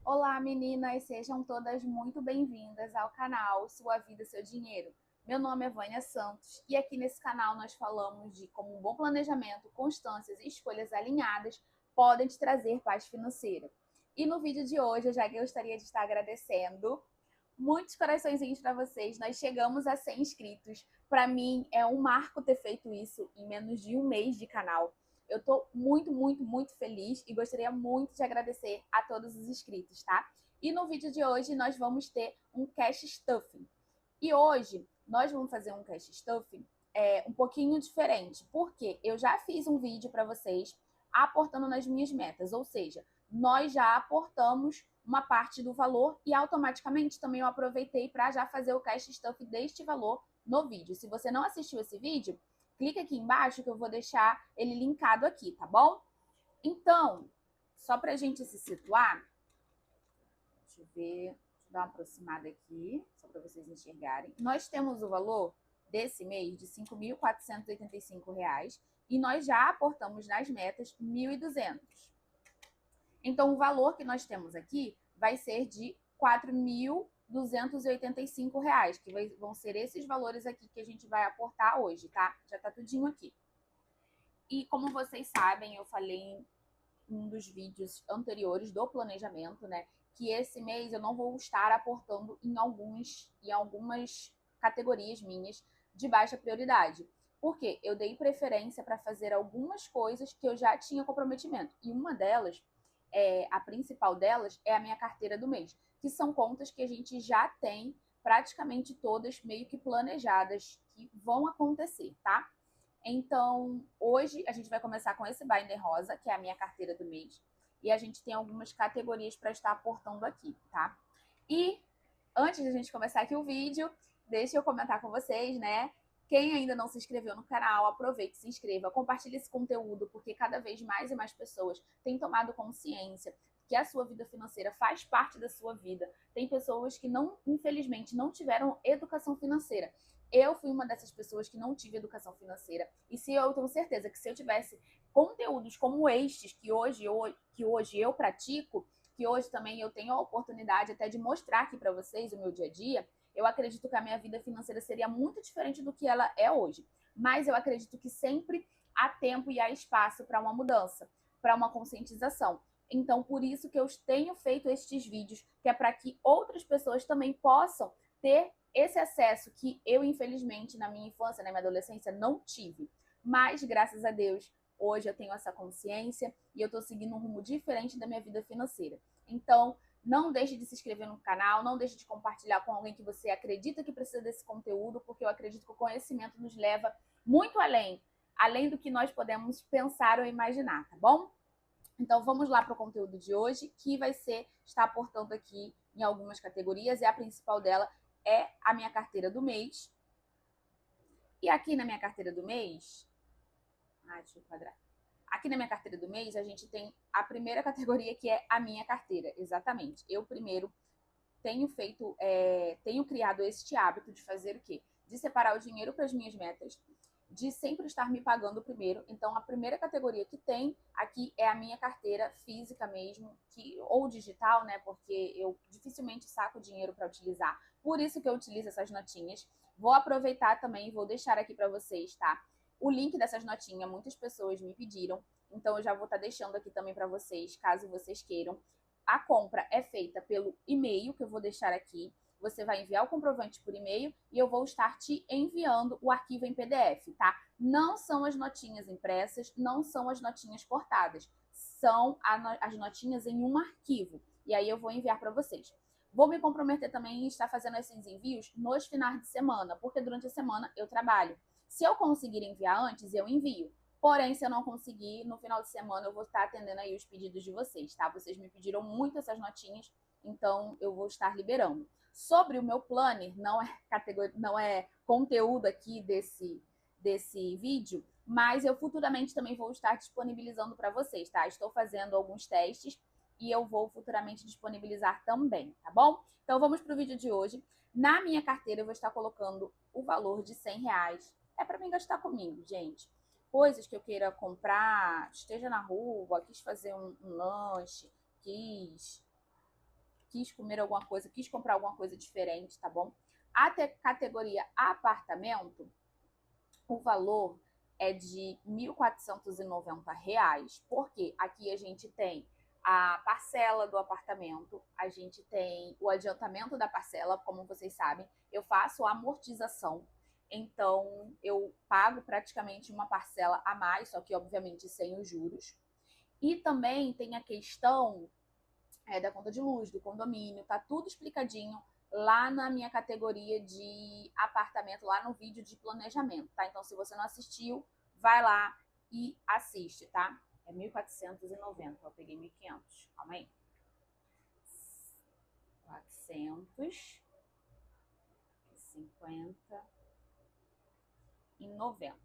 Olá, meninas! Sejam todas muito bem-vindas ao canal Sua Vida, Seu Dinheiro. Meu nome é Vânia Santos e aqui nesse canal nós falamos de como um bom planejamento, constâncias e escolhas alinhadas podem te trazer paz financeira. E no vídeo de hoje eu já gostaria de estar agradecendo muitos coraçõezinhos para vocês. Nós chegamos a 100 inscritos. Para mim é um marco ter feito isso em menos de um mês de canal. Eu tô muito feliz e gostaria muito de agradecer a todos os inscritos, tá? E no vídeo de hoje nós vamos ter um cash stuffing. E hoje nós vamos fazer um cash stuffing um pouquinho diferente, porque eu já fiz um vídeo para vocês aportando nas minhas metas, ou seja, nós já aportamos uma parte do valor e automaticamente também eu aproveitei para já fazer o cash stuff deste valor no vídeo. Se você não assistiu esse vídeo, clica aqui embaixo que eu vou deixar ele linkado aqui, tá bom? Então, só para a gente se situar, deixa eu ver, deixa eu dar uma aproximada aqui, só para vocês enxergarem. Nós temos o valor desse mês de R$ 5.485 e nós já aportamos nas metas 1.200. Então, o valor que nós temos aqui vai ser de R$ 4.285, que vão ser esses valores aqui que a gente vai aportar hoje, tá? Já tá tudinho aqui. E como vocês sabem, eu falei em um dos vídeos anteriores do planejamento, né, que esse mês eu não vou estar aportando em algumas categorias minhas de baixa prioridade. Porque eu dei preferência para fazer algumas coisas que eu já tinha comprometimento. E uma delas, a principal delas, é a minha carteira do mês, que são contas que a gente já tem praticamente todas meio que planejadas, que vão acontecer, tá? Então, hoje a gente vai começar com esse binder rosa, que é a minha carteira do mês. E a gente tem algumas categorias para estar aportando aqui, tá? E antes de a gente começar aqui o vídeo, deixa eu comentar com vocês, né? Quem ainda não se inscreveu no canal, aproveite, se inscreva, compartilhe esse conteúdo, porque cada vez mais e mais pessoas têm tomado consciência que a sua vida financeira faz parte da sua vida. Tem pessoas que não, infelizmente, não tiveram educação financeira. Eu fui uma dessas pessoas que não tive educação financeira. E se eu tenho certeza que se eu tivesse conteúdos como estes que hoje eu pratico, que hoje também eu tenho a oportunidade até de mostrar aqui para vocês o meu dia a dia, eu acredito que a minha vida financeira seria muito diferente do que ela é hoje. Mas eu acredito que sempre há tempo e há espaço para uma mudança, para uma conscientização. Então, por isso que eu tenho feito estes vídeos, que é para que outras pessoas também possam ter esse acesso que eu, infelizmente, na minha infância, na minha adolescência, não tive. Mas, graças a Deus, hoje eu tenho essa consciência e eu estou seguindo um rumo diferente da minha vida financeira. Então, não deixe de se inscrever no canal, não deixe de compartilhar com alguém que você acredita que precisa desse conteúdo, porque eu acredito que o conhecimento nos leva muito além do que nós podemos pensar ou imaginar, tá bom? Então vamos lá para o conteúdo de hoje, que vai ser estar aportando aqui em algumas categorias, e a principal dela é a minha carteira do mês. E aqui na minha carteira do mês, deixa eu quadrar. Aqui na minha carteira do mês, a gente tem a primeira categoria, que é a minha carteira, exatamente. Eu primeiro tenho criado este hábito de fazer o quê? De separar o dinheiro para as minhas metas, de sempre estar me pagando primeiro. Então, a primeira categoria que tem aqui é a minha carteira física mesmo, ou digital, né? Porque eu dificilmente saco dinheiro para utilizar. Por isso que eu utilizo essas notinhas. Vou aproveitar também e vou deixar aqui para vocês, tá? O link dessas notinhas, muitas pessoas me pediram. Então, eu já vou estar deixando aqui também para vocês, caso vocês queiram. A compra é feita pelo e-mail, que eu vou deixar aqui. Você vai enviar o comprovante por e-mail e eu vou estar te enviando o arquivo em PDF, tá? Não são as notinhas impressas, não são as notinhas cortadas. São as notinhas em um arquivo. E aí eu vou enviar para vocês. Vou me comprometer também em estar fazendo esses envios nos finais de semana, porque durante a semana eu trabalho. Se eu conseguir enviar antes, eu envio. Porém, se eu não conseguir, no final de semana eu vou estar atendendo aí os pedidos de vocês, tá? Vocês me pediram muito essas notinhas, então eu vou estar liberando. Sobre o meu planner, não é conteúdo aqui desse vídeo, mas eu futuramente também vou estar disponibilizando para vocês, tá? Estou fazendo alguns testes e eu vou futuramente disponibilizar também, tá bom? Então vamos para o vídeo de hoje. Na minha carteira eu vou estar colocando o valor de R$ 100. É para mim gastar comigo, gente. Coisas que eu queira comprar, esteja na rua, quis fazer um lanche, quis quis comer alguma coisa, quis comprar alguma coisa diferente, tá bom? A categoria apartamento, o valor é de R$ 1.490, porque aqui a gente tem a parcela do apartamento, a gente tem o adiantamento da parcela, como vocês sabem, eu faço a amortização, então eu pago praticamente uma parcela a mais, só que obviamente sem os juros. E também tem a questão da conta de luz, do condomínio, tá tudo explicadinho lá na minha categoria de apartamento, lá no vídeo de planejamento, tá? Então, se você não assistiu, vai lá e assiste, tá? É 1.490, eu peguei 1.500, calma aí. 450 e 90.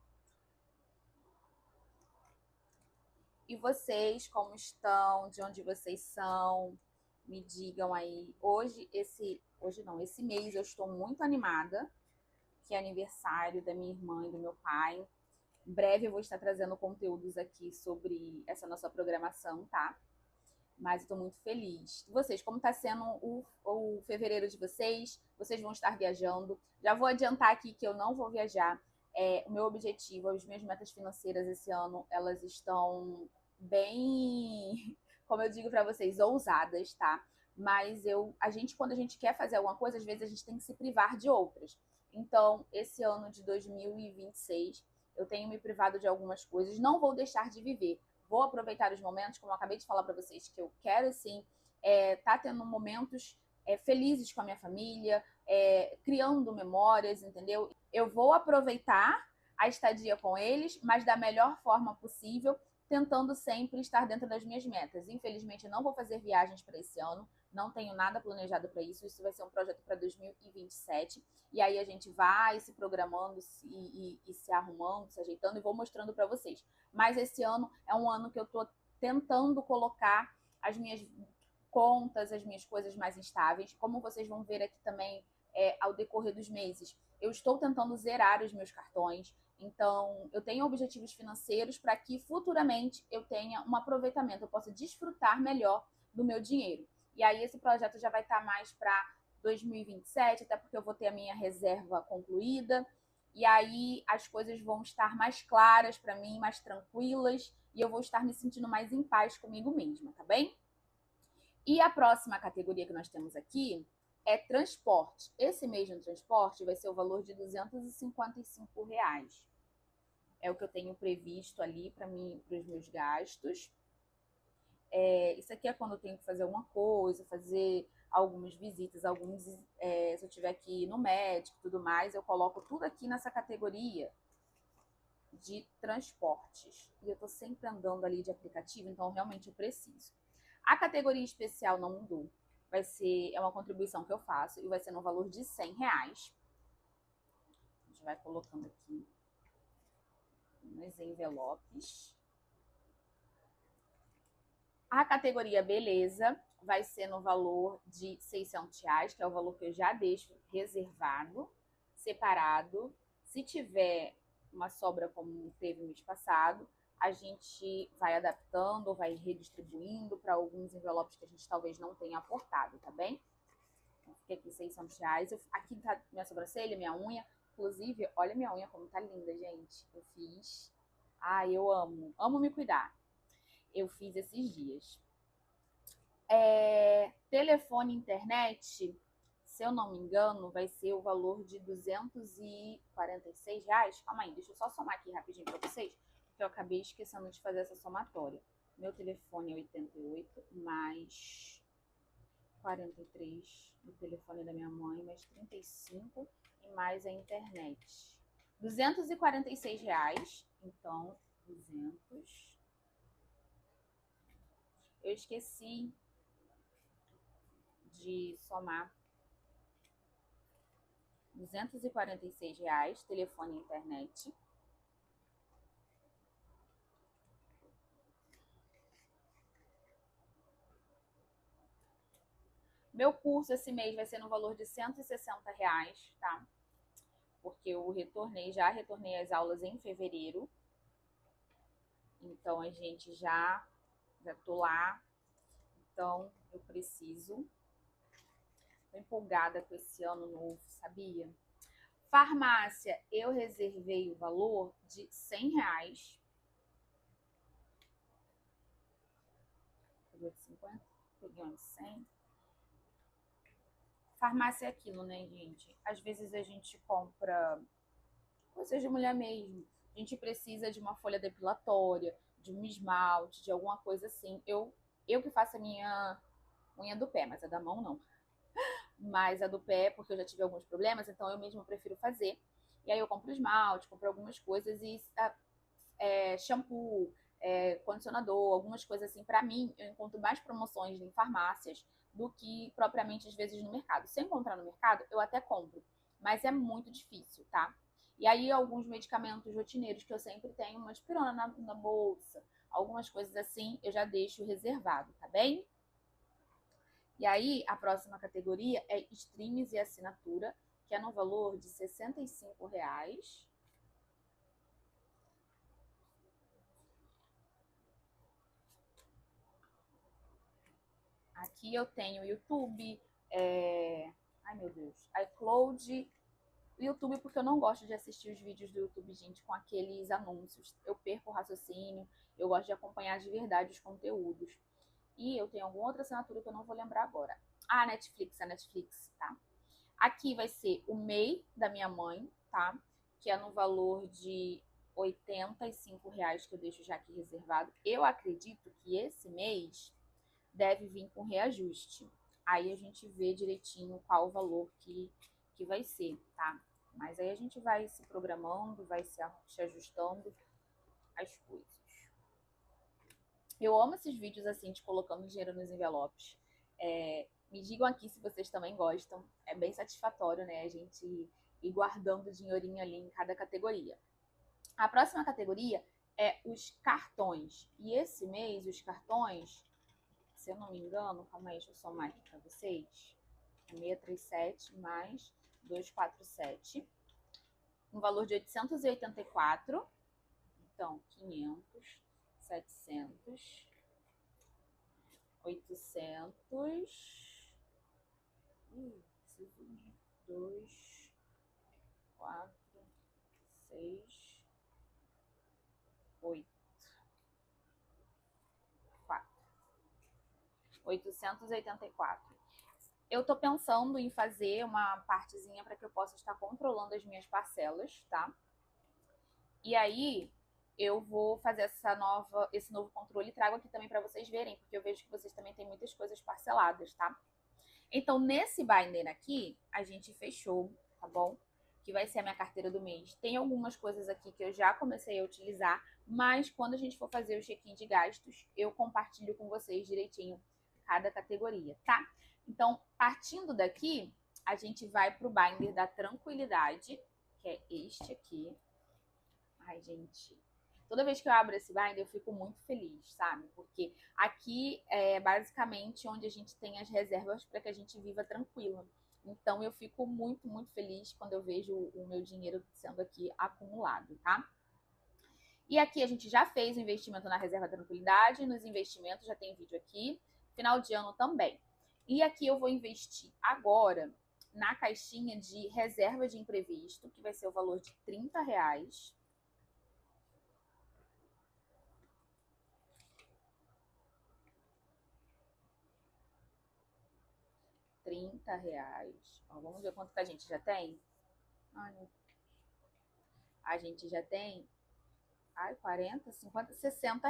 E vocês, como estão? De onde vocês são? Me digam aí. Esse mês eu estou muito animada, que é aniversário da minha irmã e do meu pai. Em breve eu vou estar trazendo conteúdos aqui sobre essa nossa programação, tá? Mas eu tô muito feliz. E vocês, como tá sendo o fevereiro de vocês? Vocês vão estar viajando? Já vou adiantar aqui que eu não vou viajar. O meu objetivo, as minhas metas financeiras esse ano, elas estão bem, como eu digo para vocês, ousadas, tá? Mas quando a gente quer fazer alguma coisa, às vezes a gente tem que se privar de outras. Então, esse ano de 2026, eu tenho me privado de algumas coisas. Não vou deixar de viver. Vou aproveitar os momentos, como eu acabei de falar para vocês, que eu quero, sim, tá tendo momentos felizes com a minha família, criando memórias, entendeu? Eu vou aproveitar a estadia com eles, mas da melhor forma possível, tentando sempre estar dentro das minhas metas. Infelizmente, eu não vou fazer viagens para esse ano, não tenho nada planejado para isso. Isso vai ser um projeto para 2027. E aí a gente vai se programando e se arrumando, se ajeitando e vou mostrando para vocês. Mas esse ano é um ano que eu estou tentando colocar as minhas contas, as minhas coisas mais instáveis. Como vocês vão ver aqui também ao decorrer dos meses, eu estou tentando zerar os meus cartões. Então, eu tenho objetivos financeiros para que futuramente eu tenha um aproveitamento, eu possa desfrutar melhor do meu dinheiro. E aí esse projeto já vai estar mais para 2027, até porque eu vou ter a minha reserva concluída. E aí as coisas vão estar mais claras para mim, mais tranquilas, e eu vou estar me sentindo mais em paz comigo mesma, tá bem? E a próxima categoria que nós temos aqui é transporte. Esse mês no transporte vai ser o valor de R$ 255. É o que eu tenho previsto ali para os meus gastos. Isso aqui é quando eu tenho que fazer alguma coisa, fazer algumas visitas, se eu tiver que ir no médico e tudo mais, eu coloco tudo aqui nessa categoria de transportes. E eu tô sempre andando ali de aplicativo, então realmente eu preciso. A categoria especial não mudou. É uma contribuição que eu faço e vai ser no valor de R$ 100. A gente vai colocando aqui nos envelopes. A categoria beleza vai ser no valor de R$ 600, que é o valor que eu já deixo reservado, separado. Se tiver uma sobra como teve no mês passado, a gente vai adaptando, vai redistribuindo para alguns envelopes que a gente talvez não tenha aportado, tá bem? Então, fica aqui R$ 600. Aqui tá minha sobrancelha, minha unha. Inclusive, olha minha unha como tá linda, gente. Eu fiz. Eu amo me cuidar. Eu fiz esses dias. Telefone e internet, se eu não me engano, vai ser o valor de R$ 246. Calma aí, deixa eu só somar aqui rapidinho para vocês, porque eu acabei esquecendo de fazer essa somatória. Meu telefone é 88, mais 43 do telefone da minha mãe, mais 35 e mais a internet. R$ 246, então 200. Eu esqueci de somar R$ 246, telefone e internet. Meu curso esse mês vai ser no valor de R$ 160, tá? Porque eu já retornei às aulas em fevereiro. Então, a gente já tô lá. Então, eu preciso Tô empolgada com esse ano novo, sabia? Farmácia, eu reservei o valor de R$ 100. Peguei de 50, peguei um de 100. Farmácia é aquilo, né, gente? Às vezes a gente compra coisas de mulher mesmo. A gente precisa de uma folha depilatória, de um esmalte, de alguma coisa assim. Eu que faço a minha unha do pé, mas a da mão não. Mas a do pé, porque eu já tive alguns problemas, então eu mesmo prefiro fazer. E aí eu compro esmalte, compro algumas coisas e shampoo, condicionador, algumas coisas assim. Para mim, eu encontro mais promoções em farmácias do que propriamente às vezes no mercado. Se eu encontrar no mercado, eu até compro, mas é muito difícil, tá? E aí alguns medicamentos rotineiros que eu sempre tenho, uma aspirina na bolsa, algumas coisas assim, eu já deixo reservado, tá bem? E aí, a próxima categoria é streams e assinatura, que é no valor de R$ 65. Aqui eu tenho YouTube, ai meu Deus, iCloud, YouTube porque eu não gosto de assistir os vídeos do YouTube, gente, com aqueles anúncios. Eu perco o raciocínio, eu gosto de acompanhar de verdade os conteúdos. E eu tenho alguma outra assinatura que eu não vou lembrar agora. Ah, Netflix, a Netflix, tá? Aqui vai ser o MEI da minha mãe, tá? Que é no valor de R$ 85 que eu deixo já aqui reservado. Eu acredito que esse mês deve vir com reajuste. Aí a gente vê direitinho qual o valor que vai ser, tá? Mas aí a gente vai se programando, vai se ajustando as coisas. Eu amo esses vídeos assim, de colocando dinheiro nos envelopes. Me digam aqui se vocês também gostam. É bem satisfatório, né? A gente ir guardando dinheirinho ali em cada categoria. A próxima categoria é os cartões. E esse mês, os cartões, se eu não me engano, calma aí, deixa eu somar aqui para vocês. É 637 mais 247. Um valor de 884. Então, 500, 700, 800, 2, 4, 6, 8, 4. 884. Eu tô pensando em fazer uma partezinha para que eu possa estar controlando as minhas parcelas, tá? E aí eu vou fazer esse novo controle e trago aqui também para vocês verem, porque eu vejo que vocês também têm muitas coisas parceladas, tá? Então, nesse binder aqui, a gente fechou, tá bom? Que vai ser a minha carteira do mês. Tem algumas coisas aqui que eu já comecei a utilizar, mas quando a gente for fazer o check-in de gastos, eu compartilho com vocês direitinho cada categoria, tá? Então, partindo daqui, a gente vai pro binder da tranquilidade, que é este aqui. Ai, gente, toda vez que eu abro esse binder, eu fico muito feliz, sabe? Porque aqui é basicamente onde a gente tem as reservas para que a gente viva tranquila. Então, eu fico muito, muito feliz quando eu vejo o meu dinheiro sendo aqui acumulado, tá? E aqui a gente já fez o investimento na reserva da tranquilidade, nos investimentos já tem vídeo aqui, final de ano também. E aqui eu vou investir agora na caixinha de reserva de imprevisto, que vai ser o valor de R$ 30. R$ 30. Ó, vamos ver quanto que a gente já tem? Ai, a gente já tem 40, 50, R$ 60.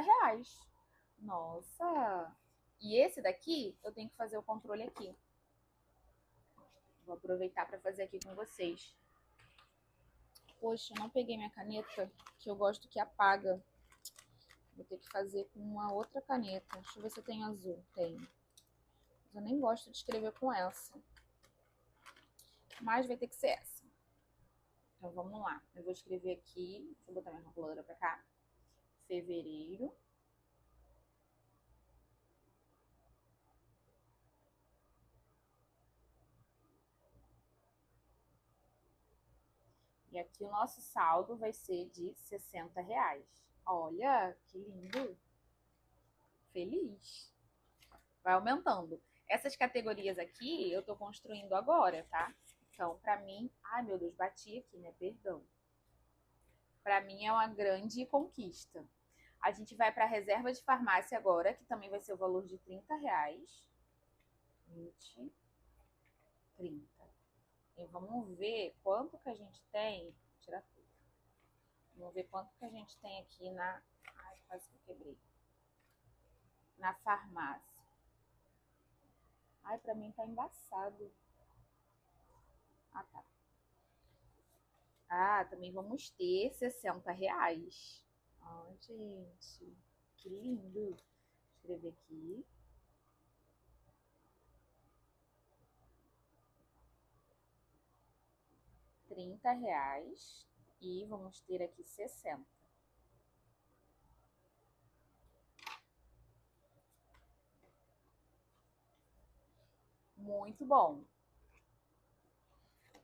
Nossa! E esse daqui, eu tenho que fazer o controle aqui. Vou aproveitar para fazer aqui com vocês. Poxa, eu não peguei minha caneta, que eu gosto que apaga. Vou ter que fazer com uma outra caneta. Deixa eu ver se eu tenho azul. Tenho. Mas eu nem gosto de escrever com essa. Mas vai ter que ser essa. Então vamos lá. Eu vou escrever aqui. Deixa eu botar minha calculadora para cá. Fevereiro. E aqui o nosso saldo vai ser de R$ 60. Olha, que lindo. Feliz. Vai aumentando. Essas categorias aqui eu tô construindo agora, tá? Então, pra mim... Ai, meu Deus, bati aqui, né? Perdão. Pra mim é uma grande conquista. A gente vai pra reserva de farmácia agora, que também vai ser o valor de R$30. 20, 30. E vamos ver quanto que a gente tem. Vou tirar tudo. Vamos ver quanto que a gente tem aqui na... Ai, quase que eu quebrei. Na farmácia. Ai, pra mim tá embaçado. Ah, tá. Ah, também vamos ter R$60. Ó, gente, que lindo. Vou escrever aqui. R$30 e vamos ter aqui 60. Muito bom.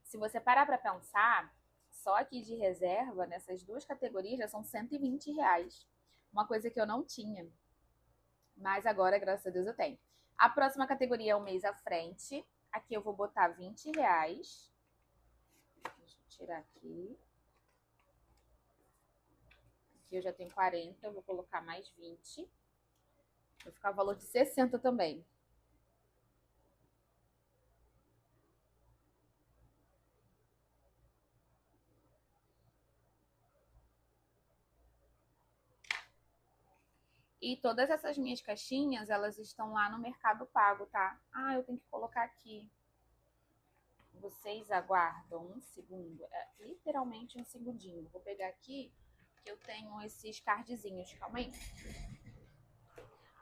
Se você parar para pensar, só aqui de reserva, nessas duas categorias, já são R$120. Uma coisa que eu não tinha. Mas agora, graças a Deus, eu tenho. A próxima categoria é o mês à frente. Aqui eu vou botar R$20. Deixa eu tirar aqui. Aqui eu já tenho 40, eu vou colocar mais 20. Vai ficar o valor de 60 também. E todas essas minhas caixinhas, elas estão lá no Mercado Pago, tá? Ah, eu tenho que colocar aqui. Vocês aguardam um segundo, literalmente um segundinho. Vou pegar aqui, que eu tenho esses cardzinhos, calma aí.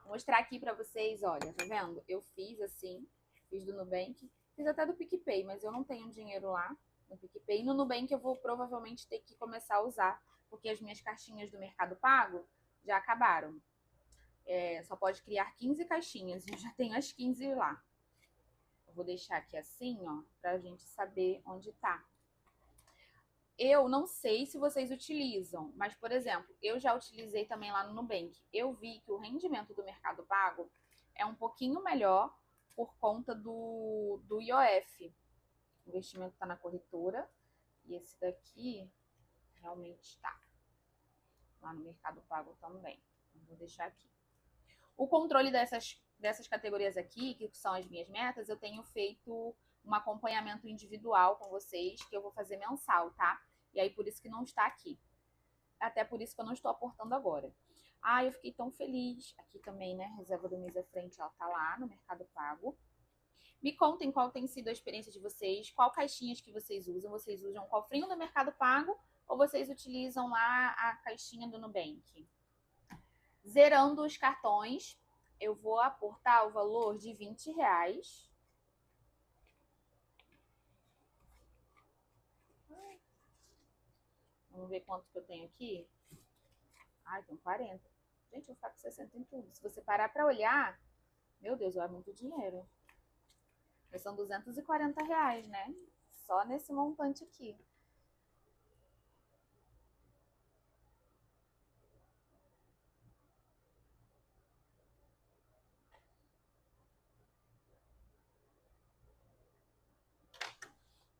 Vou mostrar aqui pra vocês, olha, tá vendo? Eu fiz assim, fiz do Nubank, fiz até do PicPay, mas eu não tenho dinheiro lá no PicPay. No Nubank eu vou provavelmente ter que começar a usar, porque as minhas caixinhas do Mercado Pago já acabaram. Só pode criar 15 caixinhas, e eu já tenho as 15 lá. Eu vou deixar aqui assim, ó, pra gente saber onde tá. Eu não sei se vocês utilizam, mas, por exemplo, eu já utilizei também lá no Nubank. Eu vi que o rendimento do Mercado Pago é um pouquinho melhor por conta do IOF. O investimento está na corretora e esse daqui realmente está lá no Mercado Pago também. Então, vou deixar aqui. O controle dessas categorias aqui, que são as minhas metas, eu tenho feito um acompanhamento individual com vocês, que eu vou fazer mensal, tá? E aí, por isso que não está aqui. Até por isso que eu não estou aportando agora. Ah, eu fiquei tão feliz. Aqui também, né? Reserva do mês à frente, ela tá lá no Mercado Pago. Me contem qual tem sido a experiência de vocês, qual caixinhas que vocês usam. Vocês usam o cofrinho do Mercado Pago ou vocês utilizam lá a caixinha do Nubank? Zerando os cartões, eu vou aportar o valor de R$20. Vamos ver quanto que eu tenho aqui. Ai, tem 40. Gente, eu faço 60 em tudo. Se você parar pra olhar, meu Deus, é muito dinheiro. São R$240, né? Só nesse montante aqui.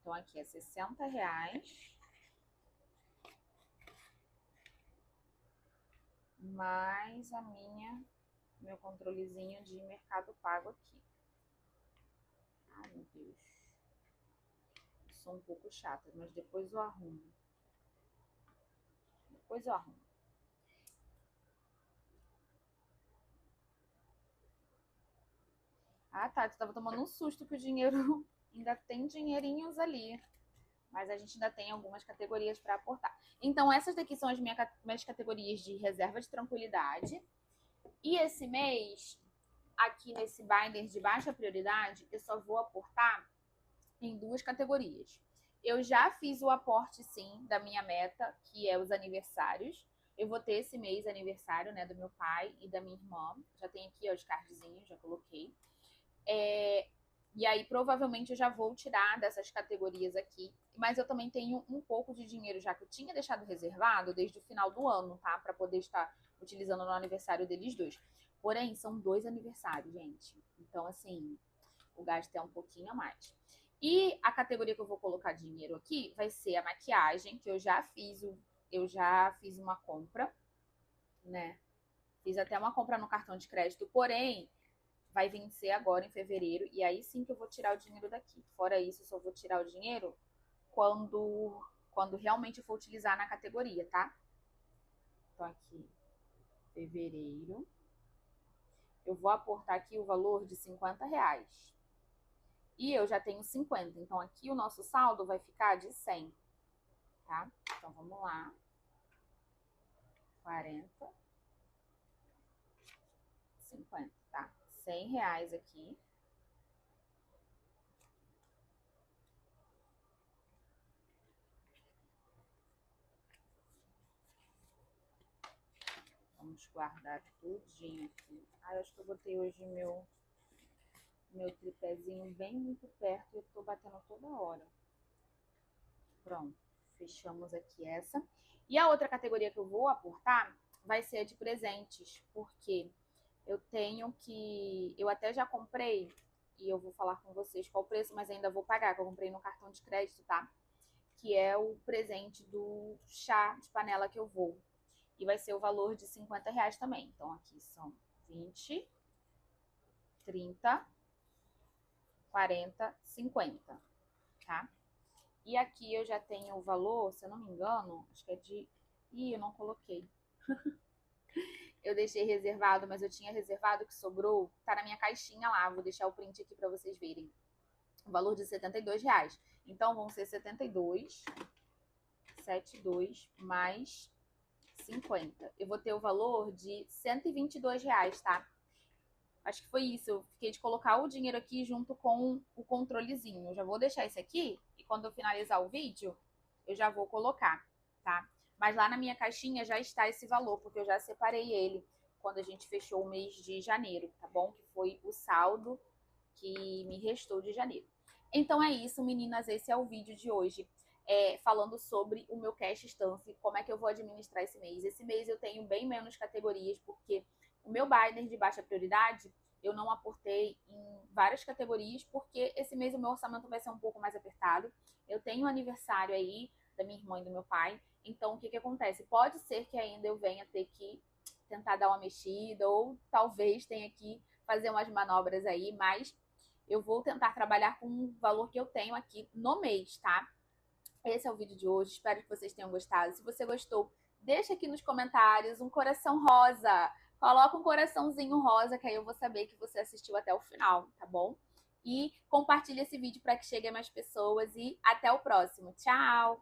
Então, aqui é R$60. Mais meu controlezinho de Mercado Pago aqui. Ai, meu Deus. Sou um pouco chata, mas depois eu arrumo. Depois eu arrumo. Ah, tá. Tu tava tomando um susto que o dinheiro ainda tem dinheirinhos ali. Mas a gente ainda tem algumas categorias para aportar. Então, essas daqui são as minhas categorias de reserva de tranquilidade. E esse mês, aqui nesse binder de baixa prioridade, eu só vou aportar em duas categorias. Eu já fiz o aporte, sim, da minha meta, que é os aniversários. Eu vou ter esse mês aniversário, né, do meu pai e da minha irmã. Já tem aqui ó, os cardzinhos, já coloquei. E aí, provavelmente, eu já vou tirar dessas categorias aqui. Mas eu também tenho um pouco de dinheiro já que eu tinha deixado reservado desde o final do ano, tá? Para poder estar utilizando no aniversário deles dois. Porém, são 2 aniversários, gente. Então, assim, O gasto é um pouquinho a mais. E a categoria que eu vou colocar dinheiro aqui vai ser a maquiagem, que eu já fiz uma compra, né? Fiz até uma compra no cartão de crédito, porém, vai vencer agora em fevereiro, e aí sim que eu vou tirar o dinheiro daqui. Fora isso, eu só vou tirar o dinheiro quando realmente eu for utilizar na categoria, tá? Então aqui, fevereiro. Eu vou aportar aqui o valor de R$ 50. E eu já tenho 50, então aqui o nosso saldo vai ficar de 100, tá? Então vamos lá. 40, 50, tá? R$ 100 aqui. Vamos guardar tudinho aqui. Ah, eu acho que eu botei hoje meu tripézinho bem muito perto e eu tô batendo toda hora. Pronto, fechamos aqui essa. E a outra categoria que eu vou aportar vai ser a de presentes, porque eu até já comprei, e eu vou falar com vocês qual o preço, mas ainda vou pagar, que eu comprei no cartão de crédito, tá? Que é o presente do chá de panela que eu vou. E vai ser o valor de R$ 50 também. Então, aqui são 20, 30, 40, 50, tá? E aqui eu já tenho o valor, se eu não me engano, acho que é de... Ih, eu não coloquei. Eu deixei reservado, mas eu tinha reservado que sobrou. Tá na minha caixinha lá, vou deixar o print aqui pra vocês verem. O valor de R$ 72. Então, vão ser 72, 72 mais 50. Eu vou ter o valor de R$ 122, tá? Acho que foi isso. Eu fiquei de colocar o dinheiro aqui junto com o controlezinho. Eu já vou deixar esse aqui e quando eu finalizar o vídeo, eu já vou colocar, tá? Mas lá na minha caixinha já está esse valor, porque eu já separei ele quando a gente fechou o mês de janeiro, tá bom? Que foi o saldo que me restou de janeiro. Então é isso, meninas. Esse é o vídeo de hoje. Falando sobre o meu cash stance, como é que eu vou administrar esse mês. Esse mês eu tenho bem menos categorias, porque o meu banner de baixa prioridade, eu não aportei em várias categorias, porque esse mês o meu orçamento vai ser um pouco mais apertado. Eu tenho um aniversário aí da minha irmã e do meu pai, então o que acontece? Pode ser que ainda eu venha ter que tentar dar uma mexida, ou talvez tenha que fazer umas manobras aí, mas eu vou tentar trabalhar com o valor que eu tenho aqui no mês, tá? Esse é o vídeo de hoje, espero que vocês tenham gostado. Se você gostou, deixa aqui nos comentários um coração rosa. Coloca um coraçãozinho rosa, que aí eu vou saber que você assistiu até o final, tá bom? E compartilha esse vídeo para que chegue a mais pessoas e até o próximo. Tchau!